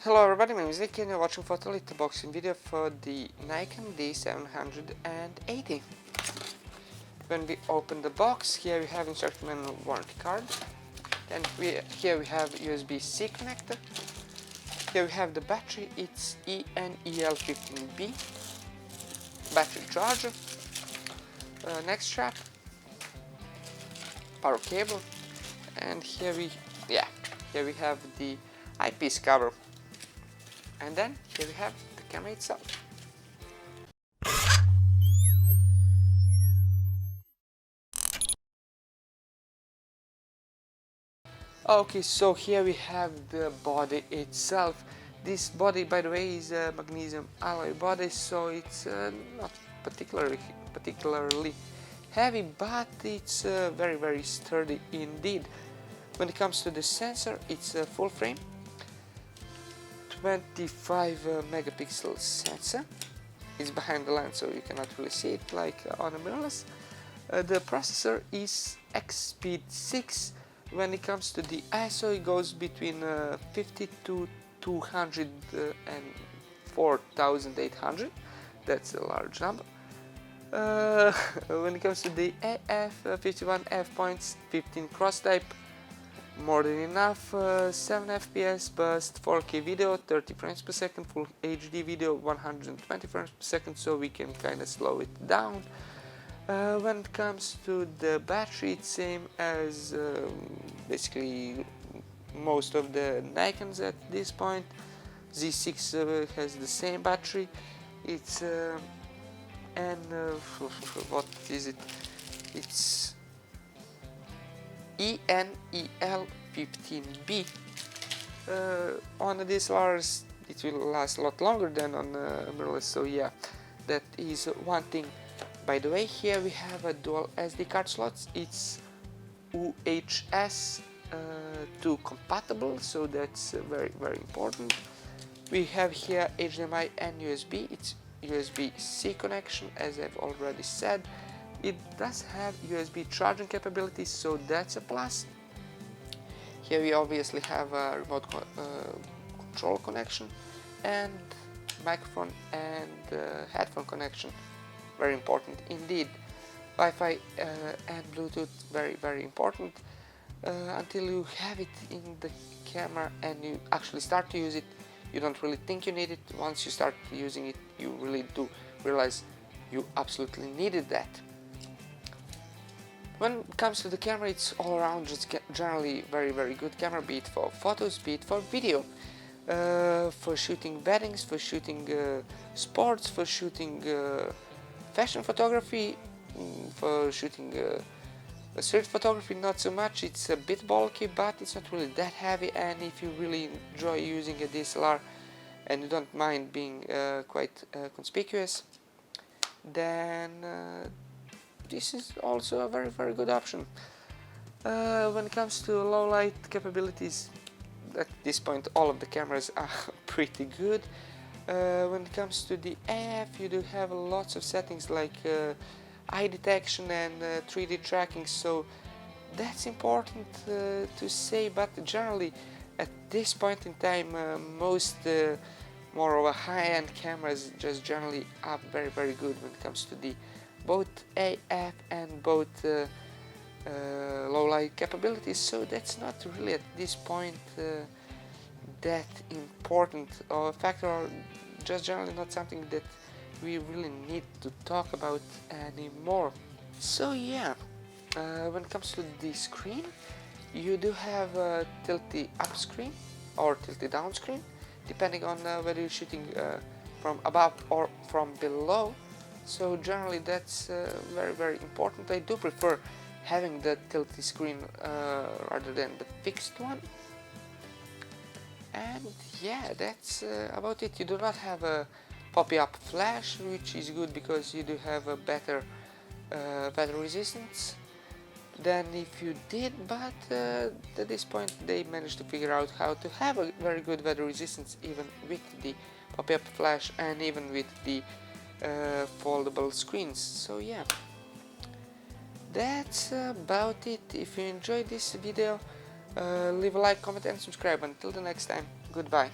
Hello everybody, my name is Nick and you're watching Versatility unboxing video for the Nikon D780. When we open the box, here we have instruction manual warranty card. Then here we have USB-C connector. Here we have the battery, it's ENEL15B. Battery charger. Next strap. Power cable. And here we have the eyepiece cover. And then here we have the camera itself. Okay, so here we have the body itself. This body, by the way, is a magnesium alloy body, so it's not particularly heavy, but it's very sturdy indeed. When it comes to the sensor, it's a full frame 25 megapixel sensor. It's behind the lens, so you cannot really see it like on a mirrorless. The processor is X-Speed 6. When it comes to the ISO, it goes between 50 to 200 and 4800. That's a large number. When it comes to the AF, 51 f-points, 15 cross type, more than enough. 7 FPS burst, 4K video, 30 frames per second, full HD video, 120 frames per second, so we can kind of slow it down. When it comes to the battery, it's same as basically most of the Nikons at this point. Z6 has the same battery. It's what is it? It's ENEL15B. On the DSLRs it will last a lot longer than on mirrorless, so yeah, that is one thing. By the way, here we have a dual SD card slots. It's UHS 2 compatible, so that's very important. We have here HDMI and USB. It's USB-C connection, as I've already said. It does have USB charging capabilities, so that's a plus. Here we obviously have a remote control connection and microphone and headphone connection. Very important indeed. Wi-Fi and Bluetooth, very important. Until you have it in the camera and you actually start to use it, you don't really think you need it. Once you start using it, you really do realize you absolutely needed that. When it comes to the camera, it's all around just generally very good camera, be it for photos, be it for video, for shooting weddings, for shooting sports, for shooting fashion photography, for shooting street photography. Not so much. It's a bit bulky, but it's not really that heavy, and if you really enjoy using a DSLR and you don't mind being quite conspicuous, then this is also a very good option. When it comes to low light capabilities, at this point all of the cameras are pretty good. When it comes to the AF, you do have lots of settings like eye detection and 3D tracking, so that's important to say, but generally at this point in time most more of a high-end cameras just generally are very good when it comes to the both AF and both low light capabilities, so that's not really at this point that important or a factor, or just generally not something that we really need to talk about anymore. So yeah, when it comes to the screen, you do have a tilty up screen or tilty down screen, depending on whether you're shooting from above or from below. So generally that's very important. I do prefer having the tilty screen rather than the fixed one. And yeah, that's about it. You do not have a pop-up flash, which is good because you do have a better weather resistance than if you did, but at this point they managed to figure out how to have a very good weather resistance even with the pop-up flash and even with the foldable screens. So yeah, that's about it. If you enjoyed this video, leave a like, comment and subscribe. Until the next time, goodbye.